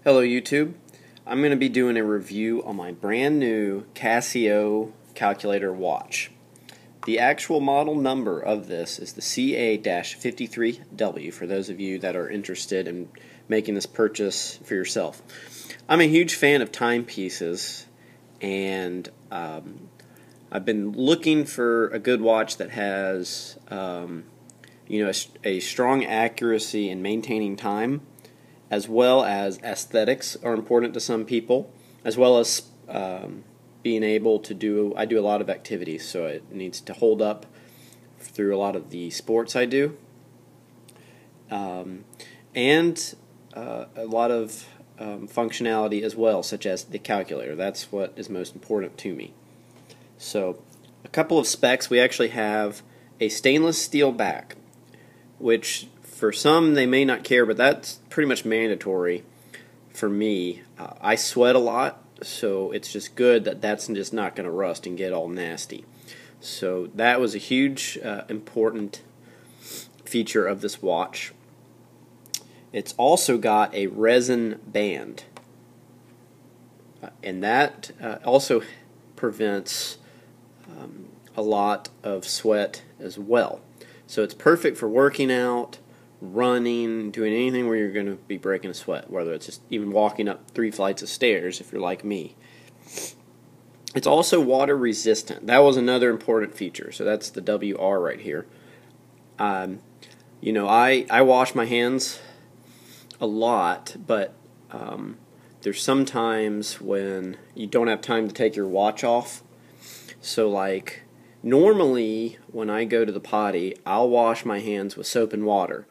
Hello YouTube. I'm going to be doing a review on my brand new Casio calculator watch. The actual model number of this is the CA-53W for those of you that are interested in making this purchase for yourself. I'm a huge fan of timepieces, and I've been looking for a good watch that has a strong accuracy in maintaining time, as well as aesthetics are important to some people, as well as being able to do, I do a lot of activities, so it needs to hold up through a lot of the sports I do, and a lot of functionality as well, such as the calculator. That's what is most important to me. So, a couple of specs. We actually have a stainless steel back, which for some they may not care, but that's pretty much mandatory for me. I sweat a lot, so it's just good that that's just not going to rust and get all nasty. So that was a huge important feature of this watch. It's also got a resin band, and that also prevents a lot of sweat as well. So it's perfect for working out, running, doing anything where you're going to be breaking a sweat, whether it's just even walking up 3 flights of stairs if you're like me. It's also water resistant. That was another important feature. So that's the WR right here. I wash my hands a lot, but there's sometimes when you don't have time to take your watch off. So like normally when I go to the potty, I'll wash my hands with soap and water,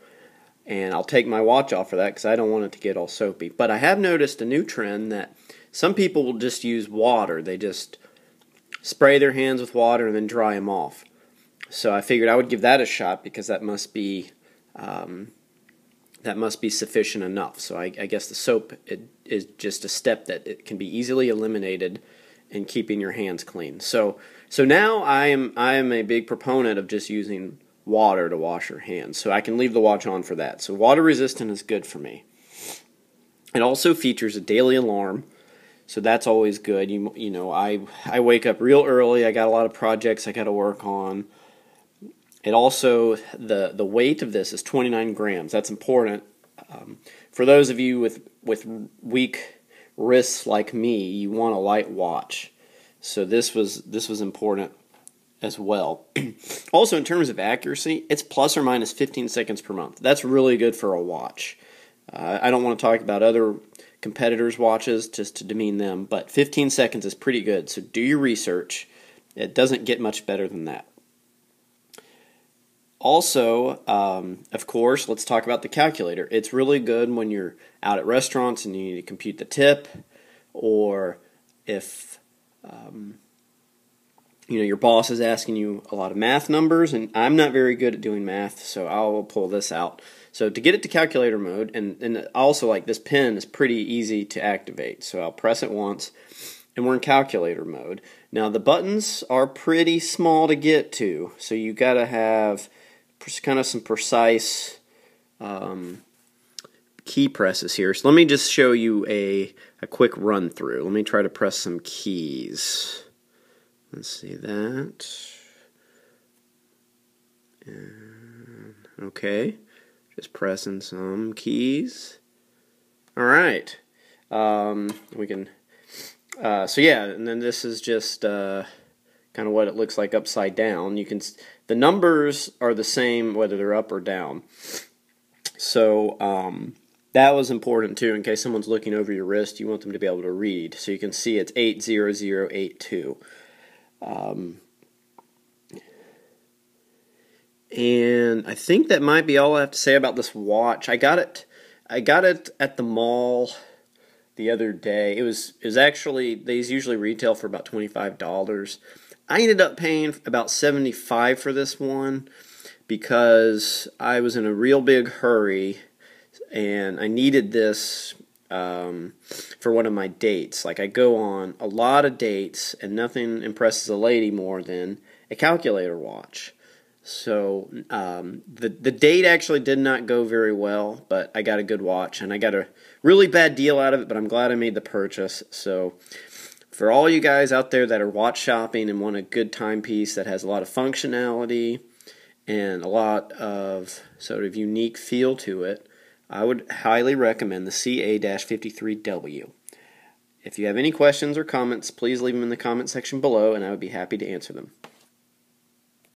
and I'll take my watch off for that because I don't want it to get all soapy. But I have noticed a new trend that some people will just use water. They just spray their hands with water and then dry them off. So I figured I would give that a shot because that must be sufficient enough. So I guess the soap is just a step that it can be easily eliminated in keeping your hands clean. So now I am a big proponent of just using water to wash your hands. So I can leave the watch on for that. So water resistant is good for me. It also features a daily alarm, so that's always good. I wake up real early. I got a lot of projects I got to work on. It also, the weight of this is 29 grams. That's important. For those of you with weak wrists like me, you want a light watch. So this was important as well. Also, in terms of accuracy, it's plus or minus 15 seconds per month. That's really good for a watch. I don't want to talk about other competitors' watches just to demean them, but 15 seconds is pretty good. So do your research. It doesn't get much better than that. Also, of course, let's talk about the calculator. It's really good when you're out at restaurants and you need to compute the tip, or if your boss is asking you a lot of math numbers, and I'm not very good at doing math, so I'll pull this out. So to get it to calculator mode, and also like this pen is pretty easy to activate, so I'll press it once, and we're in calculator mode. Now the buttons are pretty small to get to, so you got to have kind of some precise key presses here. So let me just show you a quick run through. Let me try to press some keys. Let's see that. And, okay, just pressing some keys. All right. We can. So yeah, and then this is just kind of what it looks like upside down. The numbers are the same whether they're up or down. So that was important too. In case someone's looking over your wrist, you want them to be able to read. So you can see it's 80082. And I think that might be all I have to say about this watch. I got it at the mall the other day. It was actually, these usually retail for about $25. I ended up paying about $75 for this one because I was in a real big hurry and I needed this for one of my dates. Like, I go on a lot of dates and nothing impresses a lady more than a calculator watch. So the date actually did not go very well, but I got a good watch, and I got a really bad deal out of it, but I'm glad I made the purchase. So for all you guys out there that are watch shopping and want a good timepiece that has a lot of functionality and a lot of sort of unique feel to it, I would highly recommend the CA-53W. If you have any questions or comments, please leave them in the comment section below, and I would be happy to answer them.